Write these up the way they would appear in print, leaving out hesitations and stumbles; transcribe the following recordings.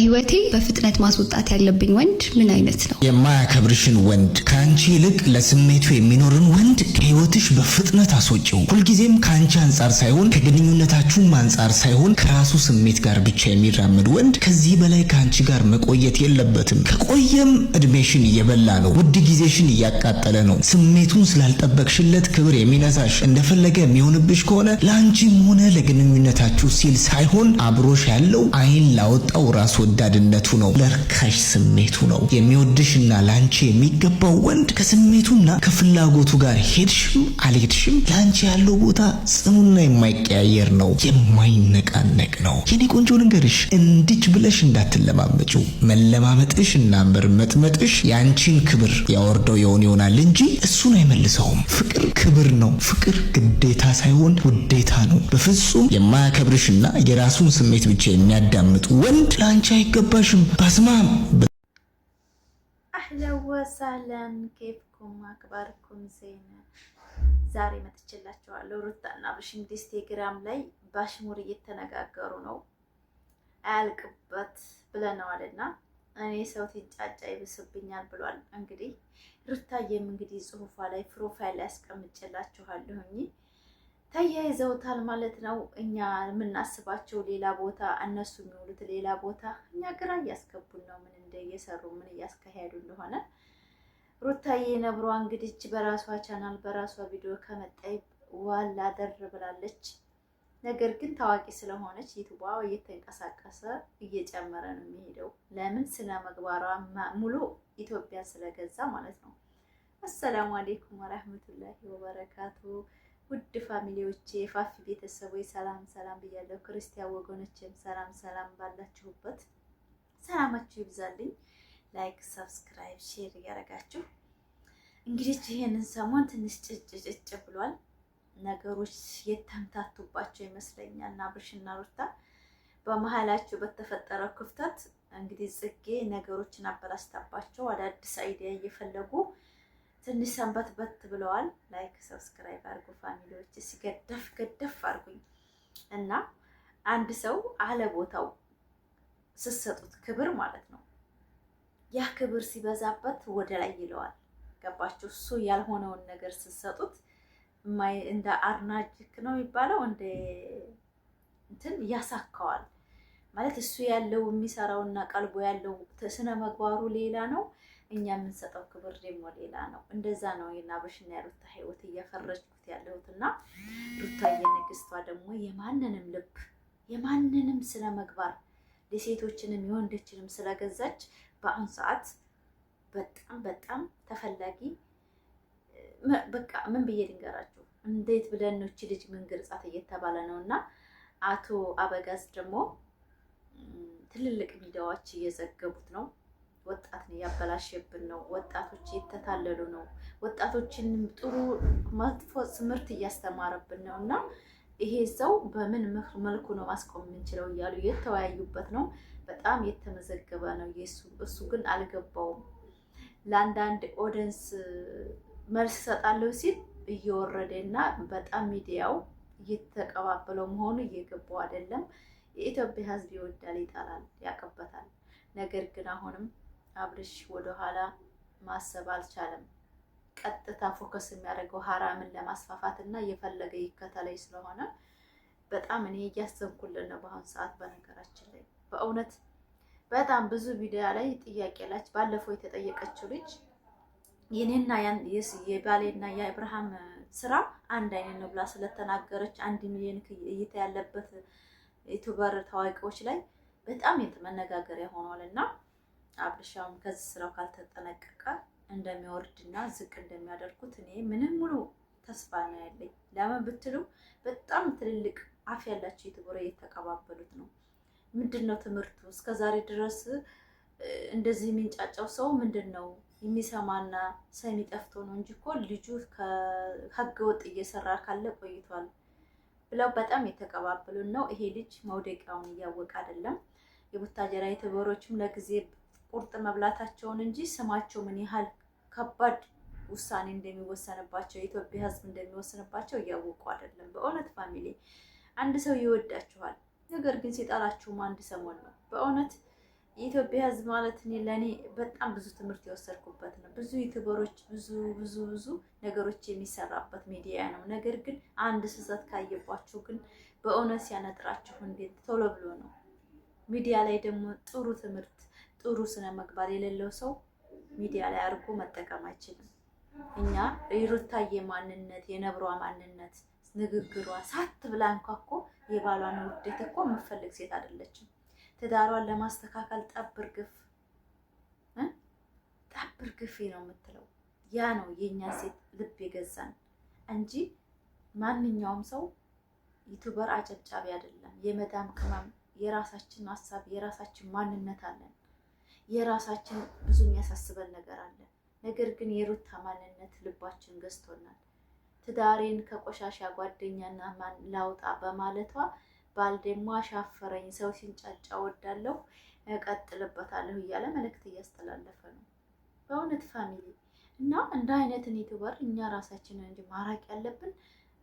ህይወቴ በፍጥነት ማስወጣት ያለብኝ ወንድ ምን አይነት ነው? የማያከብርሽን ወንድ፣ ካንቺ ይልቅ ለስሜቱ የሚኖርን ወንድ ከህይወትሽ በፍጥነት አስወጪው። ሁልጊዜም ካንቺ አንጻር ሳይሆን ከግንኙነታችሁም አንጻር ሳይሆን ከራሱ ስሜት ጋር ብቻ የሚራመድ ወንድ ከዚህ በላይ ካንቺ ጋር መቆየት የለበትም። ከቆየም እድሜሽን እየበላ ነው፣ ውድ ጊዜሽን እያቃጠለ ነው። ስሜቱን ስላልጠበቅሽለት ክብር የሚነሳሽ እንደፈለገ የሚሆንብሽ ከሆነ ለአንቺም ሆነ ለግንኙነታችሁ ሲል ሳይሆን አብሮሽ ያለው አይን ላወጣው ራስ ወዳድነቱ ነው፣ ለርካሽ ስሜቱ ነው። የሚወድሽና ላንቺ የሚገባው ወንድ ከስሜቱና ከፍላጎቱ ጋር ሄድሽም አልሄድሽም ላንቺ ያለው ቦታ ጽኑና የማይቀያየር ነው፣ የማይነቃነቅ ነው። የኔ ቆንጆ ልንገርሽ፣ እንዲች ብለሽ እንዳትለማመጪው። መለማመጥሽ እና መርመጥመጥሽ ያንቺን ክብር ያወርደው ይሆናል እንጂ እሱን አይመልሰውም። ፍቅር ክብር ነው። ፍቅር ግዴታ ሳይሆን ውዴታ ነው። በፍጹም የማያከብርሽና የራሱን ስሜት ብቻ የሚያዳምጥ ወንድ ላንቺ አይገባሽም። ባስማም አህለን ወሰህለን ኬፍኩም አክባርኩም ዜና ዛሬ መጥቼላችኋለሁ። ሩታና አብርሽ ኢንስታግራም ላይ ባሽሙር እየተነጋገሩ ነው። አያልቅበት ብለናልና እኔ ሰው ትንጫጫ ይብስብኛል ብሏል። እንግዲህ ሩታዬም እንግዲህ ጽሁፏ ላይ ፕሮፋይል ላይ አስቀምጬላችኋለሁኝ ተያይዘውታል ማለት ነው። እኛ የምናስባቸው ሌላ ቦታ፣ እነሱ የሚውሉት ሌላ ቦታ። እኛ ግራ እያስገቡን ነው፣ ምን እየሰሩ ምን እያስካሄዱ እንደሆነ። ሩታዬ ነብሯ እንግዲህ በራሷ ቻናል በራሷ ቪዲዮ ከመጣይ ዋላ ደር ብላለች። ነገር ግን ታዋቂ ስለሆነች ዩቲዩቧ እየተንቀሳቀሰ እየጨመረ ነው የሚሄደው። ለምን? ስነ ምግባሯ ሙሉ ኢትዮጵያ ስለገዛ ማለት ነው። አሰላሙ አለይኩም ወራህመቱላሂ ወበረካቱ። ውድ ፋሚሊዎቼ የፋፊ ቤተሰቦች ሰላም ሰላም ብያለሁ። ክርስቲያን ወገኖችም ሰላም ሰላም ባላችሁበት ሰላማችሁ ይብዛልኝ። ላይክ፣ ሰብስክራይብ፣ ሼር እያደረጋችሁ እንግዲህ ይሄንን ሰሞን ትንሽ ጭጭ ብሏል። ነገሮች የተምታቱባቸው ይመስለኛል እና አብርሽና ሩታ በመሀላቸው በተፈጠረው ክፍተት እንግዲህ ጽጌ ነገሮችን አበላሽታባቸው አዳዲስ አይዲያ እየፈለጉ ትንሽ ሰንበት ብለዋል። ላይክ ሰብስክራይብ አድርጉ ፋሚሊዎች፣ ሲገደፍ ገደፍ አድርጉኝ እና አንድ ሰው አለ ቦታው ስትሰጡት ክብር ማለት ነው፣ ያ ክብር ሲበዛበት ወደ ላይ ይለዋል። ገባችሁ? እሱ ያልሆነውን ነገር ስትሰጡት እንደ አርናጅክ ነው የሚባለው፣ እንደ እንትን ያሳካዋል ማለት እሱ ያለው የሚሰራውና ቀልቦ ያለው ስነ ምግባሩ ሌላ ነው፣ እኛ የምንሰጠው ክብር ደግሞ ሌላ ነው። እንደዛ ነው የና አብርሽና የሩታ ህይወት እያፈረጅኩት ያለሁትና ሩታዬ ንግስቷ ደግሞ የማንንም ልብ የማንንም ስነ ምግባር ለሴቶችንም የወንዶችንም ስለገዛች በአሁን ሰዓት በጣም ተፈላጊ። በቃ ምን ብዬ ልንገራችሁ፣ እንዴት ብለን ነው እቺ ልጅ ምን ግርጻት እየተባለ ነውና አቶ አበጋዝ ደግሞ ትልልቅ ሚዲያዎች እየዘገቡት ነው። ወጣትን ያበላሽብን ነው፣ ወጣቶች እየተታለሉ ነው፣ ወጣቶችን ጥሩ መጥፎ ትምህርት እያስተማረብን ነውና ይሄ ሰው በምን መልኩ ነው ማስቆም የምንችለው እያሉ የተወያዩበት ነው። በጣም የተመዘገበ ነው። እሱ ግን አልገባውም። ለአንዳንድ ኦዲየንስ መልስ ሰጣለሁ ሲል እየወረደና በጣም ሚዲያው እየተቀባበለው መሆኑ እየገባው አይደለም። የኢትዮጵያ ሕዝብ ይወዳል፣ ይጠላል፣ ያቀበታል። ነገር ግን አሁንም አብርሽ ወደኋላ ማሰብ አልቻለም። ቀጥታ ፎከስ የሚያደርገው ሀራምን ለማስፋፋት እና እየፈለገ ይከተለኝ ስለሆነ በጣም እኔ እያሰብኩልን ነው በአሁኑ ሰዓት። በነገራችን ላይ በእውነት በጣም ብዙ ቪዲዮ ላይ ጥያቄ ላይ ባለፈው የተጠየቀችው ልጅ የኔና የባሌና የአብርሃም ስራ አንድ አይነት ነው ብላ ስለተናገረች 1 ሚሊዮን እይታ ያለበት ዩቲዩበር ታዋቂዎች ላይ በጣም መነጋገሪያ ሆኗል እና አብርሻም ከዚህ ስራው ካልተጠነቀቀ እንደሚወርድና ዝቅ እንደሚያደርጉት እኔ ምንም ሙሉ ተስፋ ነው ያለኝ። ለምን ብትሉ በጣም ትልልቅ አፍ ያላቸው ዩቲዩበር እየተቀባበሉት ነው። ምንድነው ትምህርቱ? እስከዛሬ ድረስ እንደዚህ የሚንጫጫው ሰው ምንድነው የሚሰማና ሰሚ ጠፍቶ ነው እንጂ እኮ ልጁ ከህገ ወጥ እየሰራ ካለ ቆይቷል ብለው በጣም የተቀባበሉን ነው። ይሄ ልጅ መውደቂያውን እያወቀ አይደለም። የቡታጀራ ዩቲዩበሮችም ለጊዜ ቁርጥ መብላታቸውን እንጂ ስማቸው ምን ያህል ከባድ ውሳኔ እንደሚወሰንባቸው የኢትዮጵያ ሕዝብ እንደሚወሰንባቸው እያወቁ አይደለም። በእውነት ፋሚሊ አንድ ሰው ይወዳችኋል፣ ነገር ግን ሲጠላችሁም አንድ ሰሞን ነው። በእውነት የኢትዮጵያ ሕዝብ ማለት ለእኔ በጣም ብዙ ትምህርት የወሰድኩበት ነው። ብዙ ዩቲዩበሮች ብዙ ነገሮች የሚሰራበት ሚዲያ ነው። ነገር ግን አንድ ስህተት ካየባችሁ ግን በእውነት ሲያነጥራችሁ እንዴት ቶሎ ብሎ ነው። ሚዲያ ላይ ደግሞ ጥሩ ትምህርት ጥሩ ስነ ምግባር የሌለው ሰው ሚዲያ ላይ አድርጎ መጠቀም አይችልም። እኛ የሩታዬ ማንነት የነብሯ ማንነት ንግግሯ ሳት ብላ እንኳ እኮ የባሏን ውርደት እኮ የምትፈልግ ሴት አይደለችም። ትዳሯን ለማስተካከል ጠብር ግፍ ነው የምትለው። ያ ነው የኛ ሴት ልብ የገዛን እንጂ ማንኛውም ሰው ዩቲዩበር አጨብጫቢ አይደለም። የመዳም ቅመም የራሳችን ሀሳብ የራሳችን ማንነት አለን። የራሳችን ብዙ የሚያሳስበን ነገር አለ። ነገር ግን የሩታ ማንነት ልባችን ገዝቶናል። ትዳሬን ከቆሻሻ ጓደኛና ማን ላውጣ በማለቷ ባል ደግሞ አሻፈረኝ፣ ሰው ሲንጫጫ ወዳለሁ እቀጥልበታለሁ እያለ መልእክት እያስተላለፈ ነው። በእውነት ፋሚሊ እና እንደ አይነትን ዩቲዩበር እኛ ራሳችንን እንጂ ማራቅ ያለብን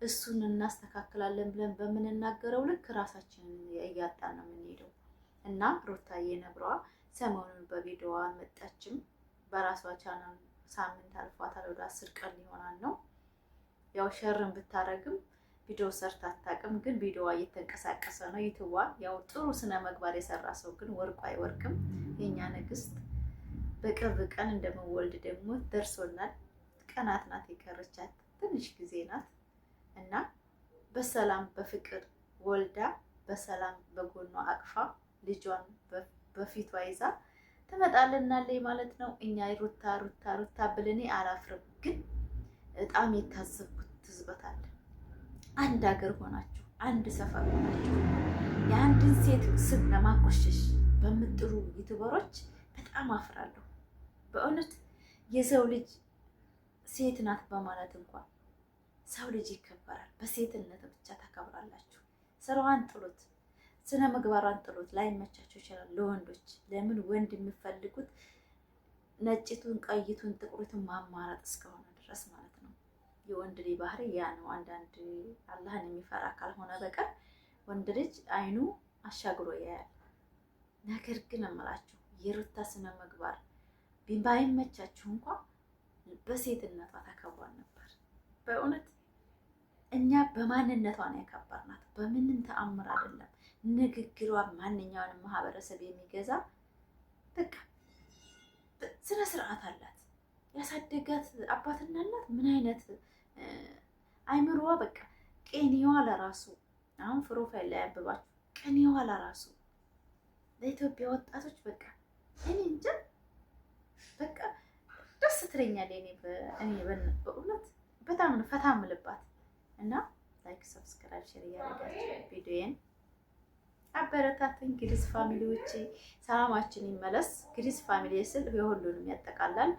እሱን እናስተካክላለን ብለን በምንናገረው ልክ ራሳችንን እያጣን ነው የምንሄደው። እና ሩታዬ ነብሯ ሰሞኑን በቪዲዮ አልመጣችም። በራሷ ቻናል ሳምንት አልፏታል፣ ወደ 10 ቀን ሊሆናል ነው። ያው ሸርን ብታረግም ቪዲዮ ሰርታ አታውቅም፣ ግን ቪዲዮዋ እየተንቀሳቀሰ ነው ዩቲዩቧ። ያው ጥሩ ስነ ምግባር የሰራ ሰው ግን ወርቁ አይወርቅም። የኛ ንግስት በቅርብ ቀን እንደምወልድ ደግሞ ደርሶናል። ቀናት ናት የቀረቻት፣ ትንሽ ጊዜ ናት እና በሰላም በፍቅር ወልዳ በሰላም በጎኗ አቅፋ ልጇን በፊቷ ይዛ ትመጣልናለች ማለት ነው። እኛ ሩታ ብለኔ አላፍርም። ግን በጣም የታዘብኩት ትዝበታል። አንድ ሀገር ሆናችሁ አንድ ሰፈር ሆናችሁ የአንድን ሴት ስም ለማቆሸሽ በምጥሩ ዩቲዩበሮች በጣም አፍራለሁ በእውነት። የሰው ልጅ ሴት ናት በማለት እንኳን ሰው ልጅ ይከበራል። በሴትነት ብቻ ተከብራላችሁ። ስራዋን ጥሉት፣ ስነ ምግባሯን ጥሉት። ላይመቻችሁ ይችላል ለወንዶች። ለምን ወንድ የሚፈልጉት ነጭቱን፣ ቀይቱን፣ ጥቁሪቱን ማማረጥ እስከሆነ ድረስ ማለት ነው። የወንድ ልጅ ባህሪ ያ ነው። አንዳንድ አላህን የሚፈራ ካልሆነ በቀር ወንድ ልጅ አይኑ አሻግሮ ያያል። ነገር ግን እምላችሁ የሩታ ስነ ምግባር ባይመቻችሁ እንኳ በሴትነቷ ተከብሯል ነበር በእውነት። እኛ በማንነቷ ነው ያከበርናት፣ በምንም ተአምር አይደለም። ንግግሯ ማንኛውንም ማህበረሰብ የሚገዛ በቃ ስነ ስርዓት አላት። ያሳደጋት አባትና እናት ምን አይነት አይምሮዋ በቃ ቅኔዋ ለራሱ አሁን ፕሮፋይል ላይ ያበባችሁ ቅኔዋ ለራሱ ለኢትዮጵያ ወጣቶች በቃ እኔ እንጃ በቃ ደስ ትለኛለች። እኔ በእውነት በጣም ነው ፈታ የምልባት እና ላይክ ሰብስክራይብ ሼር እያደረጋችሁ ቪዲዮዬን አበረታቱኝ። ግሪስ ፋሚሊዎች ሰላማችን ይመለስ። ግሪስ ፋሚሊ ስል የሁሉንም ያጠቃላል።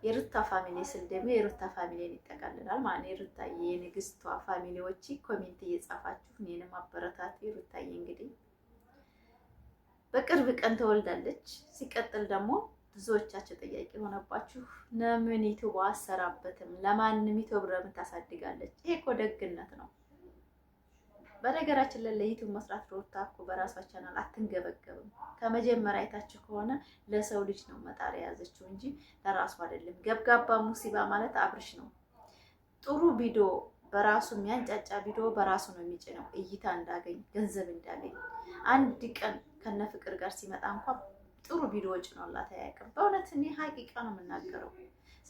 የሩታ ፋሚሊ ስል ደግሞ የሩታ ፋሚሊን ይጠቃልላል ማለት ነው። የሩታ የንግስቷ ፋሚሊዎች ኮሜንት እየጻፋችሁ እኔንም አበረታቱ። የሩታዬ እንግዲህ በቅርብ ቀን ተወልዳለች። ሲቀጥል ደግሞ ብዙዎቻችሁ ጥያቄ ሆነባችሁ ለምን ዩቲዩብ አሰራበትም? ለማንም ዩቲዩብ ለምን ታሳድጋለች? ይሄ እኮ ደግነት ነው። በነገራችን ላይ ለዩቲዩብ መስራት ሩታ እኮ በራሷ ቻናል አትንገበገብም። ከመጀመሪያ አይታችሁ ከሆነ ለሰው ልጅ ነው መጣር የያዘችው እንጂ ለራሱ አይደለም። ገብጋባ ሙሲባ ማለት አብርሽ ነው። ጥሩ ቪዲዮ በራሱ የሚያንጫጫ ቪዲዮ በራሱ ነው የሚጭነው፣ እይታ እንዳገኝ ገንዘብ እንዳገኝ። አንድ ቀን ከነ ፍቅር ጋር ሲመጣ እንኳን ጥሩ ቪዲዮ ጭኖላት አያውቅም። በእውነት እኔ ሀቂቃ ነው የምናገረው።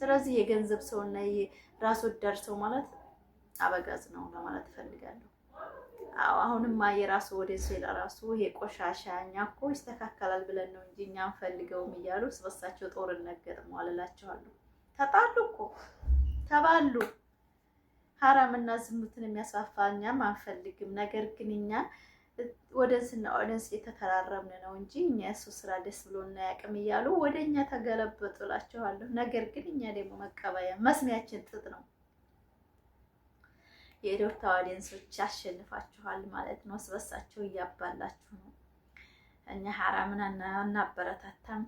ስለዚህ የገንዘብ ሰውና የራስ ወዳድ ሰው ማለት አበጋዝ ነው ለማለት እፈልጋለሁ። አሁንማ የራሱ ወደ ሴላ ራሱ ይሄ ቆሻሻ እኛ እኮ ይስተካከላል ብለን ነው እንጂ እኛ አንፈልገውም እያሉ ስበሳቸው ጦርነት ገጥመዋል እላቸዋለሁ። ተጣሉ እኮ ተባሉ። ሐራምና ዝሙትን የሚያስፋፋ እኛም አንፈልግም። ነገር ግን እኛ ወደንስና ወደንስ እየተተራረምን ነው እንጂ እኛ የሱ ስራ ደስ ብሎና ያቅም እያሉ ወደኛ ተገለበጡ እላቸዋለሁ። ነገር ግን እኛ ደግሞ መቀበያ መስሚያችን ጥጥ ነው። የዶክታ ኦዲየንሶች ያሸንፋችኋል ማለት ነው። ስበሳቸው እያባላችሁ ነው። እኛ ሐራምን እናበረታታም።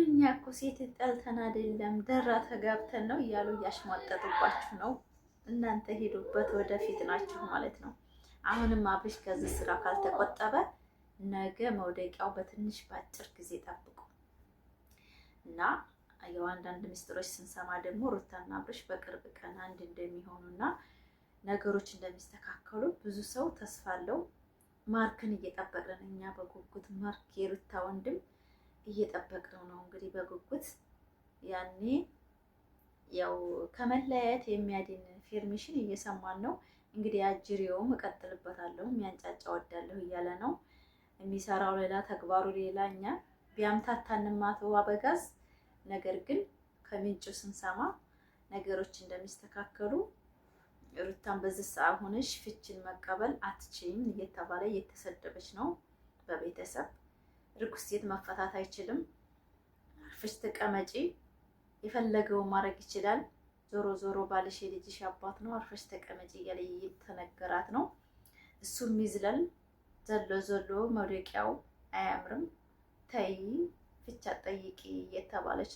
እኛ እኮ ሴት ጠልተን አይደለም ደራ ተጋብተን ነው እያሉ እያሽሟጠጡባችሁ ነው። እናንተ ሄዱበት፣ ወደፊት ናችሁ ማለት ነው። አሁንም አብርሽ ከዚህ ስራ ካልተቆጠበ ነገ መውደቂያው በትንሽ ባጭር ጊዜ ጠብቁ። እና ያው አንዳንድ ሚስጥሮች ስንሰማ ደግሞ ሩታና አብርሽ በቅርብ ቀን አንድ እንደሚሆኑና ነገሮች እንደሚስተካከሉ ብዙ ሰው ተስፋ አለው። ማርክን እየጠበቅን እኛ በጉጉት ማርክ የሩታ ወንድም እየጠበቅነው ነው እንግዲህ በጉጉት ያኔ ያው ከመለያየት የሚያድን ፊርሜሽን እየሰማን ነው እንግዲህ። አጅሬውም እቀጥልበታለሁ የሚያንጫጫ ወዳለሁ እያለ ነው። የሚሰራው ሌላ ተግባሩ ሌላ። እኛ ቢያምታታንም አቶ አበጋዝ ነገር ግን ከምንጩ ስንሰማ ነገሮች እንደሚስተካከሉ ሩታን በዚህ ሰዓት ሆነሽ ፍችን መቀበል አትችይም እየተባለ እየተሰደበች ነው በቤተሰብ። ርኩስ ሴት መፈታት አይችልም፣ አርፈሽ ተቀመጪ፣ የፈለገውን ማድረግ ይችላል። ዞሮ ዞሮ ባልሽ የልጅሽ አባት ነው፣ አርፈሽ ተቀመጪ እያለ እየተነገራት ነው። እሱም ይዝለል ዘሎ ዘሎ መውደቂያው አያምርም። ተይ ፍቻ ጠይቂ እየተባለች